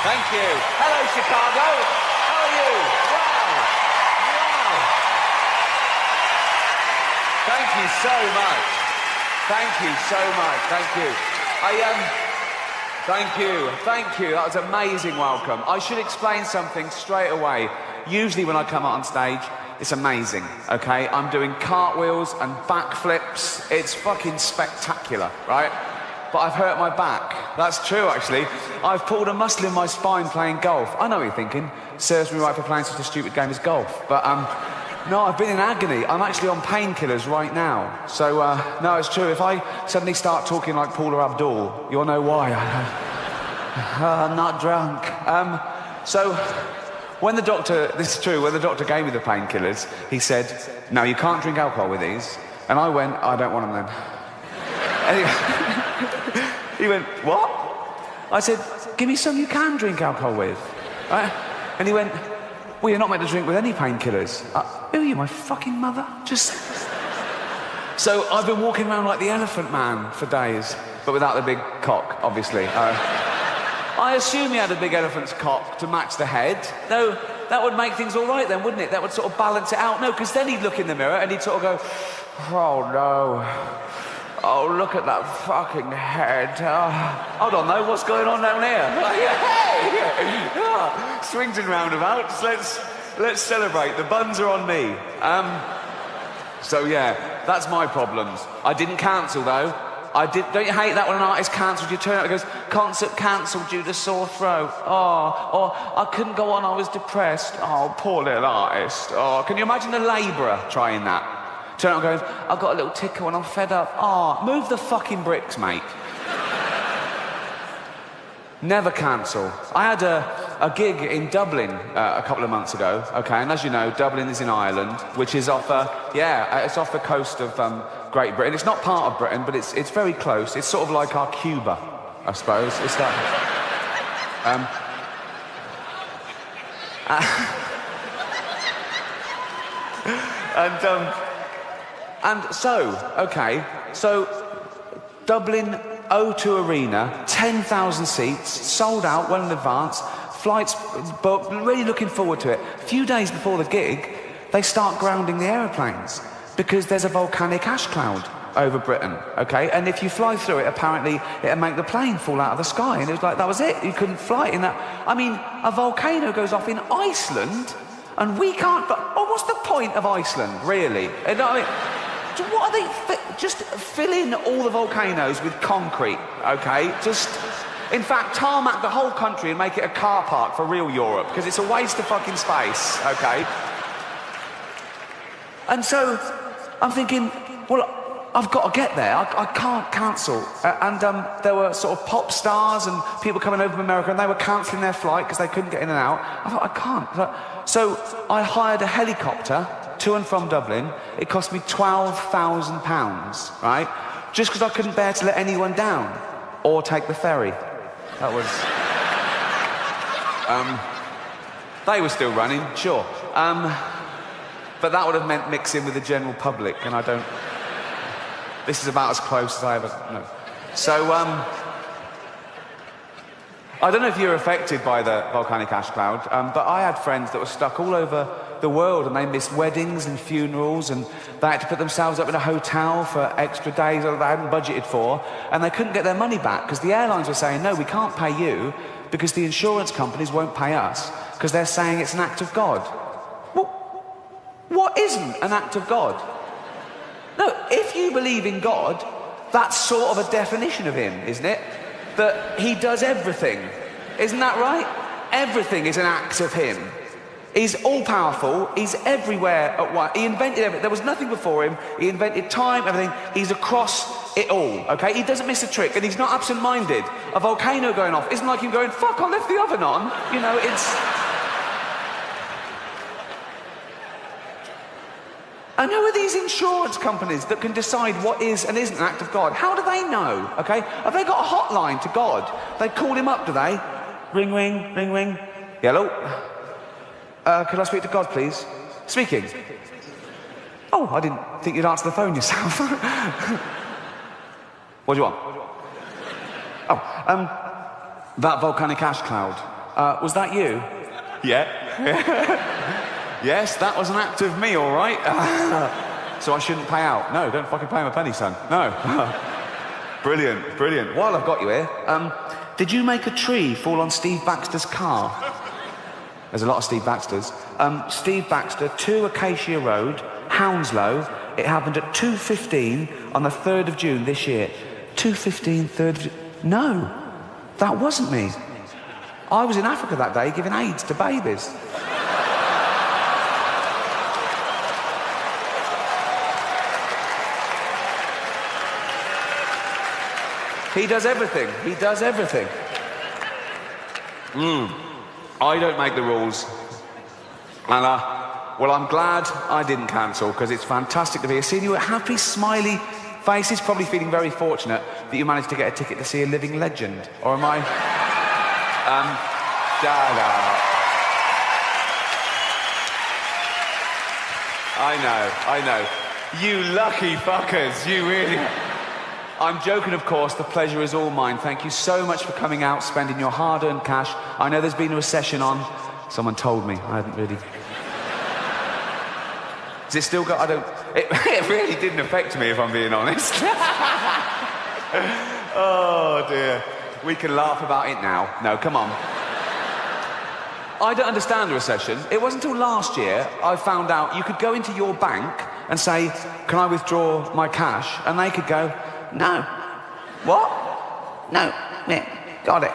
Thank you. Hello, Chicago. How are you? Wow. Wow. Thank you so much. Thank you so much. Thank you. Thank you. That was an amazing welcome. I should explain something straight away. Usually when I come out on stage, it's amazing, okay? I'm doing cartwheels and backflips. It's fucking spectacular, right? But I've hurt my back. That's true, actually. I've pulled a muscle in my spine playing golf. I know what you're thinking. Serves me right for playing such a stupid game as golf. But, no, I've been in agony. I'm actually on painkillers right now. So, no, it's true. If I suddenly start talking like Paula Abdul, you'll know why. I'm not drunk. So, when the doctor, this is true, when the doctor gave me the painkillers, he said, no, you can't drink alcohol with these. And I went, I don't want them then. Anyway, he went, what? I said, give me some you can drink alcohol with. Right? And he went, well, you're not meant to drink with any painkillers. Who are you, my fucking mother? Just... So I've been walking around like the Elephant Man for days, but without the big cock, obviously. I assume he had a big elephant's cock to match the head. No, that would make things all right then, wouldn't it? That would sort of balance it out. No, because then he'd look in the mirror and he'd sort of go, oh, no. Oh, look at that fucking head. Hold on, though, what's going on down here? Hey! Swings and roundabouts. Let's celebrate. The buns are on me. So, yeah, that's my problems. I didn't cancel, though. Don't you hate that when an artist cancelled? You turn out and goes, concert cancelled due to sore throat. Oh, or I couldn't go on, I was depressed. Oh, poor little artist. Oh, can you imagine a labourer trying that? Turn out and going, I've got a little tickle and I'm fed up. Oh, move the fucking bricks, mate. Never cancel. I had a gig in Dublin a couple of months ago, okay, and as you know, Dublin is in Ireland, which is off, it's off the coast of Great Britain. It's not part of Britain, but it's very close. It's sort of like our Cuba, I suppose. It's that. And so Dublin O2 Arena, 10,000 seats, sold out well in advance, flights booked, really looking forward to it. A few days before the gig, they start grounding the aeroplanes because there's a volcanic ash cloud over Britain, okay? And if you fly through it, apparently it'll make the plane fall out of the sky. And it was like, that was it. You couldn't fly in that. I mean, a volcano goes off in Iceland and we can't... what's the point of Iceland, really? You know what I mean? So what are they... Just fill in all the volcanoes with concrete, okay? Just... In fact, tarmac the whole country and make it a car park for real Europe, because it's a waste of fucking space, okay? And so, I'm thinking, well, I've got to get there. I can't cancel. There were sort of pop stars and people coming over from America, and they were cancelling their flight because they couldn't get in and out. I thought, I can't. So I hired a helicopter to and from Dublin. It cost me £12,000, right? Just because I couldn't bear to let anyone down or take the ferry. That was... they were still running, sure. But that would have meant mixing with the general public, and I don't... This is about as close as I ever... No. So, I don't know if you're affected by the volcanic ash cloud, but I had friends that were stuck all over the world, and they missed weddings and funerals, and they had to put themselves up in a hotel for extra days that they hadn't budgeted for, and they couldn't get their money back because the airlines were saying, no, we can't pay you because the insurance companies won't pay us because they're saying it's an act of God. Well, what isn't an act of God? No, if you believe in God, that's sort of a definition of him, isn't it? That he does everything. Isn't that right? Everything is an act of him. He's all-powerful, he's everywhere at once. He invented everything. There was nothing before him. He invented time, everything. He's across it all, okay? He doesn't miss a trick, and he's not absent-minded. A volcano going off isn't like him going, fuck, I left the oven on. You know, it's... And who are these insurance companies that can decide what is and isn't an act of God? How do they know, okay? Have they got a hotline to God? They call him up, do they? Ring, ring, ring, ring. Hello? Could I speak to God, please? Speaking. Oh, I didn't think you'd answer the phone yourself. What do you want? Oh, that volcanic ash cloud. Was that you? Yeah. Yes, that was an act of me, all right. So I shouldn't pay out. No, don't fucking pay him a penny, son. No. Brilliant, brilliant. While I've got you here, did you make a tree fall on Steve Baxter's car? There's a lot of Steve Baxters. Steve Baxter, 2 Acacia Road, Hounslow. It happened at 2:15 on the 3rd of June this year. 2:15, 3rd of June. No, that wasn't me. I was in Africa that day giving AIDS to babies. He does everything. He does everything. I don't make the rules. And, well, I'm glad I didn't cancel, because it's fantastic to be here. Seeing you at happy, smiley faces, probably feeling very fortunate that you managed to get a ticket to see a living legend. Or am I? I know. You lucky fuckers, you really... I'm joking, of course. The pleasure is all mine. Thank you so much for coming out, spending your hard-earned cash. I know there's been a recession on. Someone told me. I hadn't really... Has it still got... I don't... It really didn't affect me, if I'm being honest. Oh, dear. We can laugh about it now. No, come on. I don't understand the recession. It wasn't until last year I found out you could go into your bank and say, can I withdraw my cash? And they could go... No. What? No. Yeah, got it.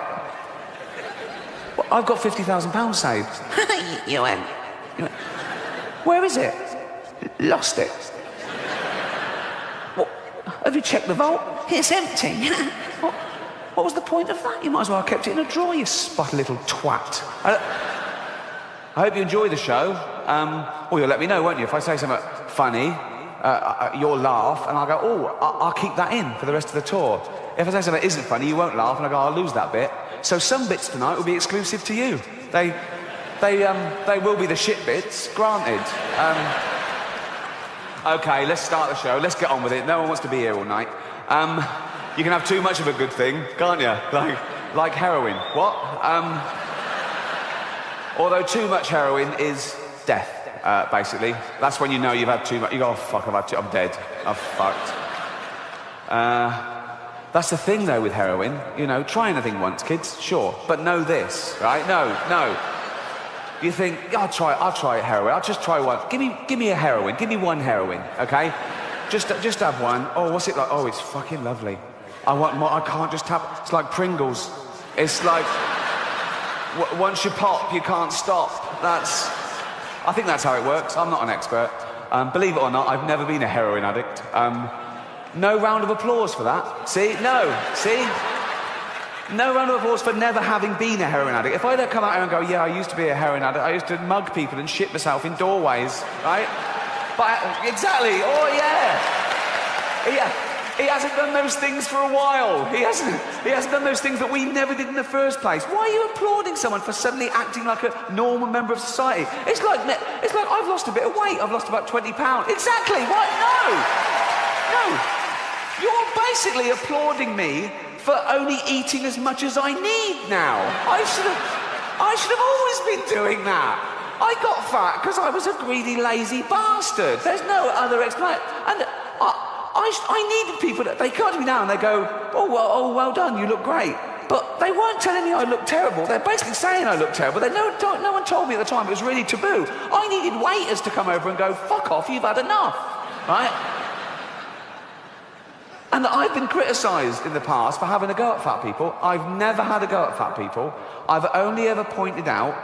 Well, I've got £50,000 saved. You went. Where is it? Lost it. What? Have you checked the vault? It's empty. What was the point of that? You might as well have kept it in a drawer, you spot little twat. I hope you enjoy the show. Well, you'll let me know, won't you? If I say something funny, you'll laugh, and I'll go, I'll keep that in for the rest of the tour. If I say something that isn't funny, you won't laugh, and I'll go, I'll lose that bit. So some bits tonight will be exclusive to you. They will be the shit bits, granted. Okay, let's start the show. Let's get on with it. No one wants to be here all night. You can have too much of a good thing, can't you? Like heroin. What? Although too much heroin is death. Basically. That's when you know you've had too much. You go, oh, fuck, I'm dead. I'm fucked. That's the thing, though, with heroin. You know, try anything once, kids, sure. But know this, right? No. You think, I'll try heroin. I'll just try one. Give me a heroin. Give me one heroin, okay? Just have one. Oh, what's it like? Oh, it's fucking lovely. I want more. I can't just have... It's like Pringles. It's like... once you pop, you can't stop. I think that's how it works. I'm not an expert. Believe it or not, I've never been a heroin addict. No round of applause for that. See? No. See? No round of applause for never having been a heroin addict. If I'd come out here and go, yeah, I used to be a heroin addict. I used to mug people and shit myself in doorways, right? But exactly. Oh, yeah. He hasn't done those things for a while. He hasn't done those things that we never did in the first place. Why are you applauding someone for suddenly acting like a normal member of society? It's like I've lost a bit of weight. I've lost about 20 pounds. Exactly. What? No. You're basically applauding me for only eating as much as I need now. I should have always been doing that. I got fat because I was a greedy, lazy bastard. There's no other explanation. And I needed people that they come to me now and they go, well done, you look great. But they weren't telling me I looked terrible. They're basically saying I look terrible. No one told me at the time. It was really taboo. I needed waiters to come over and go, fuck off, you've had enough, right? And I've been criticised in the past for having a go at fat people. I've never had a go at fat people. I've only ever pointed out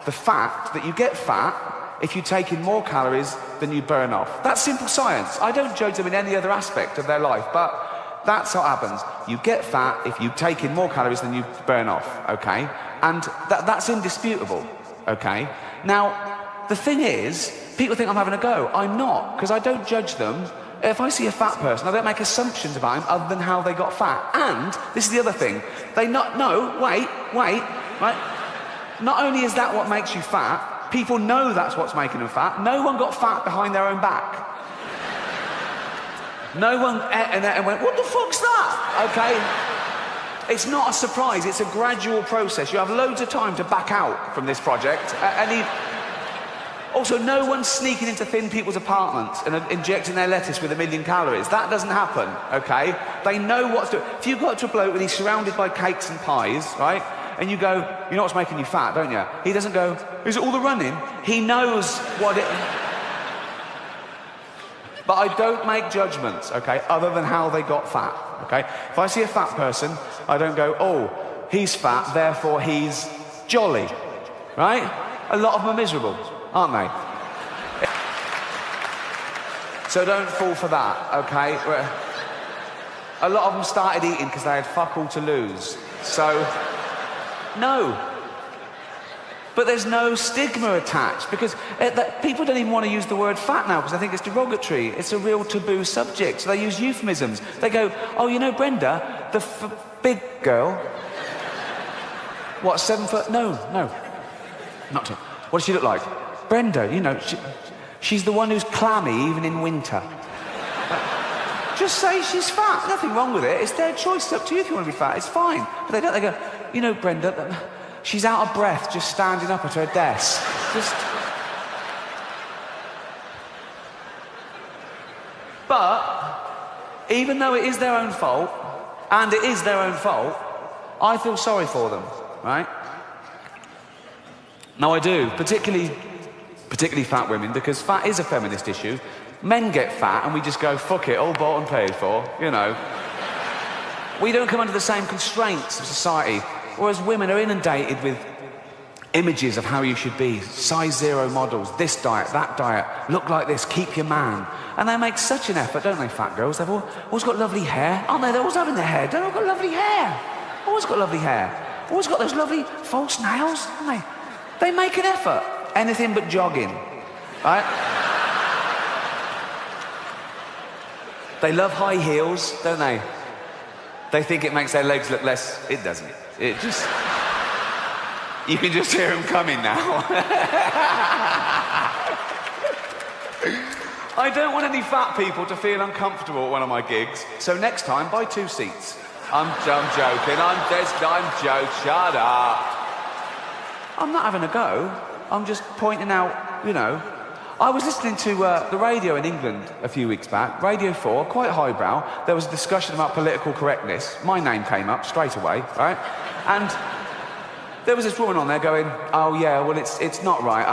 the fact that you get fat if you take in more calories than you burn off. That's simple science. I don't judge them in any other aspect of their life, but that's what happens. You get fat if you take in more calories than you burn off, okay? And that's indisputable, okay? Now, the thing is, people think I'm having a go. I'm not, because I don't judge them. If I see a fat person, I don't make assumptions about him other than how they got fat. And, this is the other thing, wait, right? Not only is that what makes you fat, people know that's what's making them fat. No one got fat behind their own back. No one and went, what the fuck's that? Okay. It's not a surprise, it's a gradual process. You have loads of time to back out from this project. Also, no one's sneaking into thin people's apartments and injecting their lettuce with 1,000,000 calories. That doesn't happen, okay? They know what's doing. If you go up to a bloke and he's surrounded by cakes and pies, right? And you go, you know what's making you fat, don't you? He doesn't go, is it all the running? He knows what it... But I don't make judgments, okay, other than how they got fat, okay? If I see a fat person, I don't go, oh, he's fat, therefore he's jolly, right? A lot of them are miserable, aren't they? So don't fall for that, okay? A lot of them started eating because they had fuck all to lose. So, no. But there's no stigma attached because people don't even want to use the word fat now because I think it's derogatory. It's a real taboo subject. So they use euphemisms. They go, oh, you know Brenda, the big girl. What, 7 foot? No, not to. What does she look like? Brenda, you know, she's the one who's clammy even in winter. Just say she's fat. Nothing wrong with it. It's their choice. It's up to you if you want to be fat. It's fine. But they don't. They go, you know, Brenda, she's out of breath just standing up at her desk. But even though it is their own fault, and it is their own fault, I feel sorry for them, right? No, I do, particularly fat women, because fat is a feminist issue. Men get fat and we just go, fuck it, all bought and paid for, you know. We don't come under the same constraints of society, whereas women are inundated with images of how you should be, size 0 models, this diet, that diet, look like this, keep your man. And they make such an effort, don't they, fat girls? They've always got lovely hair, aren't they? They're always having their hair, they've all got lovely hair. Always got lovely hair. Always got those lovely false nails, haven't they? They make an effort. Anything but jogging, right? They love high heels, don't they? They think it makes their legs look less... It doesn't. It just... You can just hear them coming now. I don't want any fat people to feel uncomfortable at one of my gigs, so next time, buy 2 seats. I'm joking, I'm joking, shut up. I'm not having a go. I'm just pointing out, you know. I was listening to the radio in England a few weeks back, Radio 4, quite highbrow. There was a discussion about political correctness. My name came up straight away, right? And there was this woman on there going, oh yeah, well it's not right.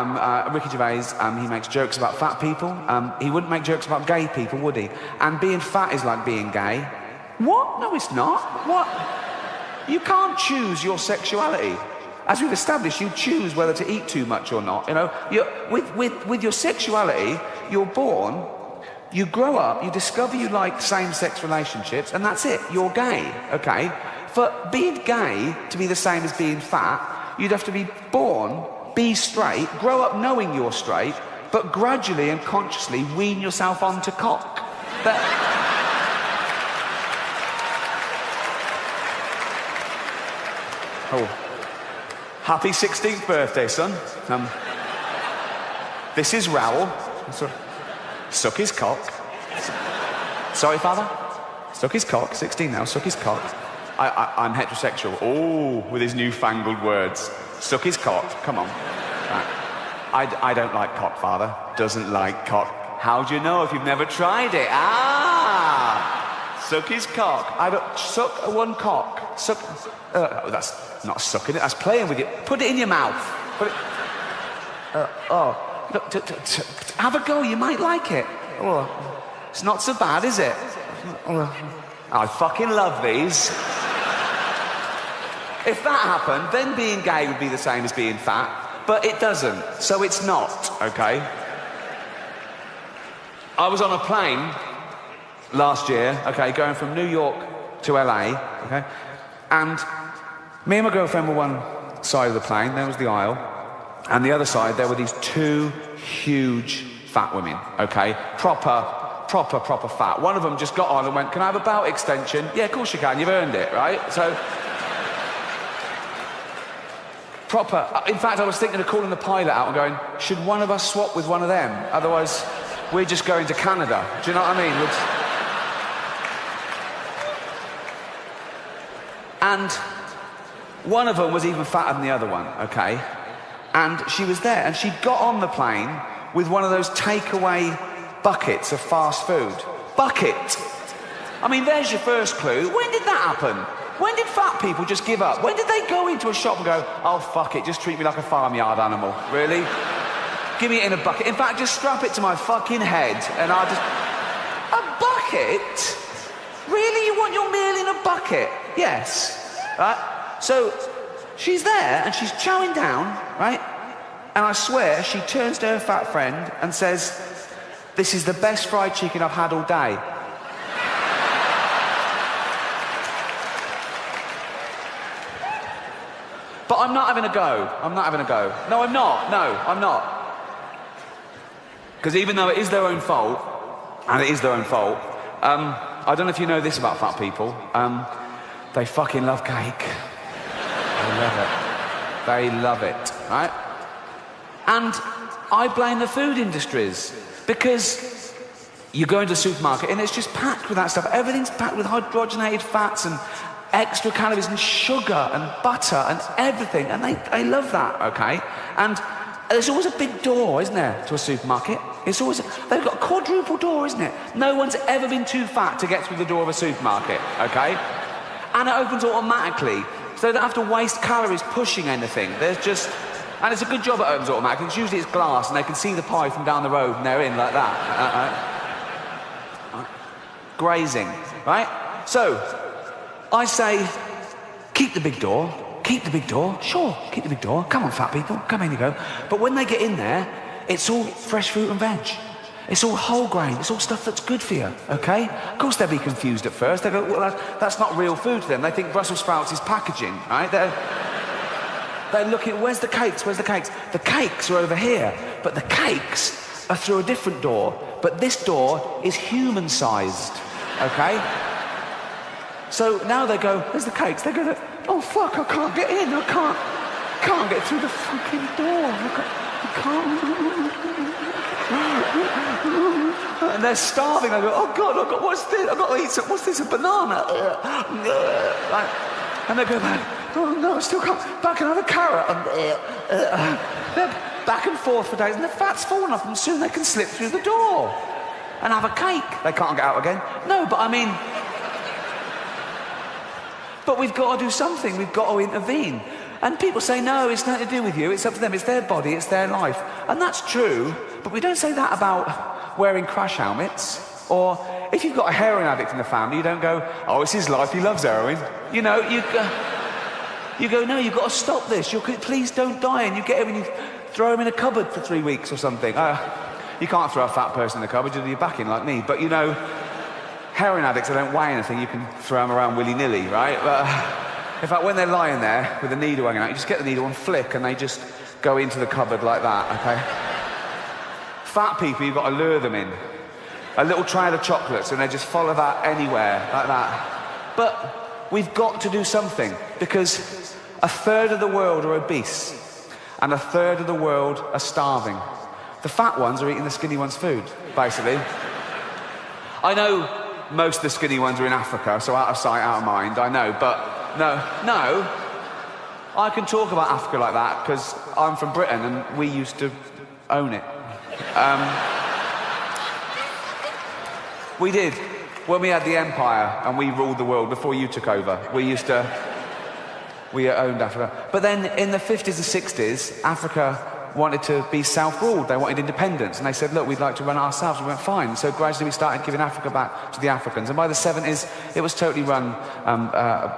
Ricky Gervais, he makes jokes about fat people. He wouldn't make jokes about gay people, would he? And being fat is like being gay. What? No, it's not. What? You can't choose your sexuality. As we've established, you choose whether to eat too much or not. You know, with your sexuality, you're born, you grow up, you discover you like same-sex relationships, and that's it. You're gay, okay? For being gay to be the same as being fat, you'd have to be born, be straight, grow up knowing you're straight, but gradually and consciously wean yourself onto cock. Oh. Happy 16th birthday, son. This is Raoul. Suck his cock. Sorry, father? Suck his cock. 16 now, suck his cock. I'm heterosexual. Oh, with his newfangled words. Suck his cock. Come on. Right. I don't like cock, father. Doesn't like cock. How do you know if you've never tried it? Suck his cock. Suck one cock. Suck... that's not sucking it, that's playing with it. Put it in your mouth. Put it... Look, have a go, you might like it. Oh, it's not so bad, is it? I fucking love these. If that happened, then being gay would be the same as being fat. But it doesn't, so it's not, okay? I was on a plane last year, okay, going from New York to LA, okay? And me and my girlfriend were one side of the plane, there was the aisle, and the other side, there were these 2 huge fat women, okay? Proper fat. One of them just got on and went, can I have a belt extension? Yeah, of course you can, you've earned it, right? So, proper. In fact, I was thinking of calling the pilot out and going, should one of us swap with one of them? Otherwise, we're just going to Canada. Do you know what I mean? And one of them was even fatter than the other one, okay? And she was there, and she got on the plane with one of those takeaway buckets of fast food. Bucket! I mean, there's your first clue. When did that happen? When did fat people just give up? When did they go into a shop and go, oh, fuck it, just treat me like a farmyard animal? Really? Give me it in a bucket. In fact, just strap it to my fucking head, and I'll just... A bucket? Really? You want your meal in a bucket? Yes. Right? So, she's there, and she's chowing down, right? And I swear, she turns to her fat friend and says, this is the best fried chicken I've had all day. But I'm not having a go. I'm not having a go. No, I'm not. No, I'm not. Because even though it is their own fault, and it is their own fault, I don't know if you know this about fat people, they fucking love cake. They love it. They love it, right? And I blame the food industries, because you go into a supermarket and it's just packed with that stuff. Everything's packed with hydrogenated fats and extra calories and sugar and butter and everything, and they love that, okay? And there's always a big door, isn't there, to a supermarket? It's always, they've got a quadruple door, isn't it? No one's ever been too fat to get through the door of a supermarket, okay? And it opens automatically, so they don't have to waste calories pushing anything. There's just, and it's a good job it opens automatically, because usually it's glass and they can see the pie from down the road and they're in like that. Grazing, right? So, I say, keep the big door. Keep the big door. Sure, keep the big door. Come on, fat people. Come in you go. But when they get in there, it's all fresh fruit and veg. It's all whole grain. It's all stuff that's good for you, okay? Of course they'll be confused at first. They go, well, that's not real food to them. They think Brussels sprouts is packaging, right? They're looking, where's the cakes? Where's the cakes? The cakes are over here. But the cakes are through a different door. But this door is human-sized, okay? So now they go, there's the cakes. They go, oh fuck, I can't get in. I can't get through the fucking door. I can't. And they're starving. They go, oh God, what's this? I've got to eat some, what's this, a banana? Like, and they go back, oh no, I still can't. Back another carrot. They're back and forth for days, and the fat's falling off them. Soon they can slip through the door and have a cake. They can't get out again. No, but I mean... But we've got to do something. We've got to intervene. And people say, no, it's nothing to do with you. It's up to them. It's their body. It's their life. And that's true. But we don't say that about wearing crash helmets. Or if you've got a heroin addict in the family, you don't go, oh, it's his life. He loves heroin. You know, you go, no, you've got to stop this. Please don't die. And you get him and you throw him in a cupboard for 3 weeks or something. You can't throw a fat person in the cupboard. You'll be back in like me. But, you know... Heroin addicts, they don't weigh anything, you can throw them around willy-nilly, right? But in fact, when they're lying there with the needle hanging out, you just get the needle and flick and they just go into the cupboard like that, okay? Fat people, you've got to lure them in. A little trail of chocolates and they just follow that anywhere, like that. But we've got to do something, because a third of the world are obese and a third of the world are starving. The fat ones are eating the skinny ones' food, basically. I know most of the skinny ones are in Africa, so out of sight, out of mind, I know, but no, I can talk about Africa like that because I'm from Britain and we used to own it. We did. When we had the empire and we ruled the world before you took over, we owned Africa. But then in the 50s and 60s, Africa wanted to be self-ruled. They wanted independence, and they said, look, we'd like to run it ourselves. We went, fine. So gradually we started giving Africa back to the Africans, and by the 70s it was totally run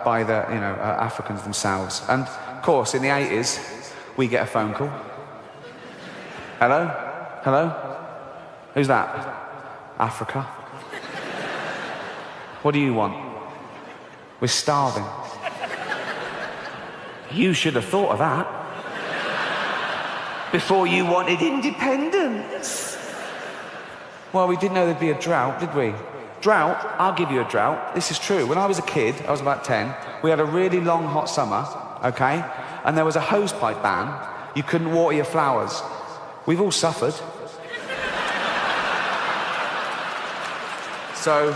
by the Africans themselves. And of course in the 80s we get a phone call. Hello, who's that? Africa. What do you want? We're starving. You should have thought of that before you wanted independence. Well, we didn't know there'd be a drought, did we? Drought, I'll give you a drought. This is true. When I was a kid, I was about 10, we had a really long hot summer, okay? And there was a hosepipe ban. You couldn't water your flowers. We've all suffered. So,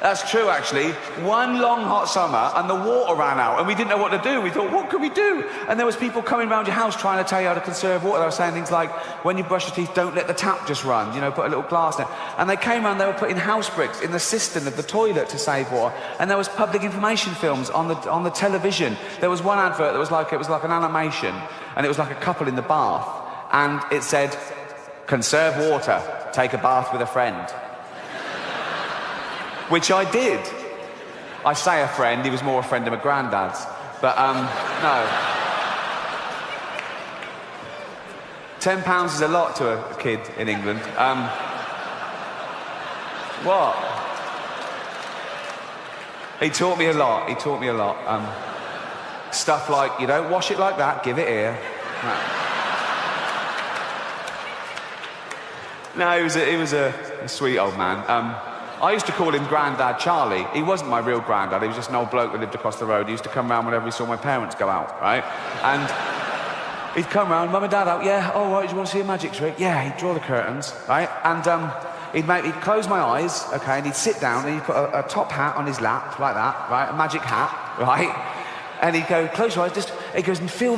That's true, actually. One long hot summer, and the water ran out, and we didn't know what to do. We thought, what could we do? And there was people coming around your house trying to tell you how to conserve water. They were saying things like, when you brush your teeth, don't let the tap just run. You know, put a little glass in it. And they came around, they were putting house bricks in the cistern of the toilet to save water. And there was public information films on the television. There was one advert that was like, it was like an animation, and it was like a couple in the bath. And it said, conserve water, take a bath with a friend. Which I did. I say a friend, he was more a friend of my granddad's. But, no. £10 is a lot to a kid in England. What? He taught me a lot, stuff like, you don't wash it like that, give it here. No, he was a sweet old man. I used to call him Grandad Charlie. He wasn't my real granddad, he was just an old bloke that lived across the road. He used to come round whenever he saw my parents go out, right? And he'd come round, Mum and Dad out, yeah, all right, do you want to see a magic trick? Yeah, he'd draw the curtains, right? And he'd close my eyes, okay, and he'd sit down and he'd put a top hat on his lap, like that, right? A magic hat, right? And he'd go, close your eyes, he goes, and feel the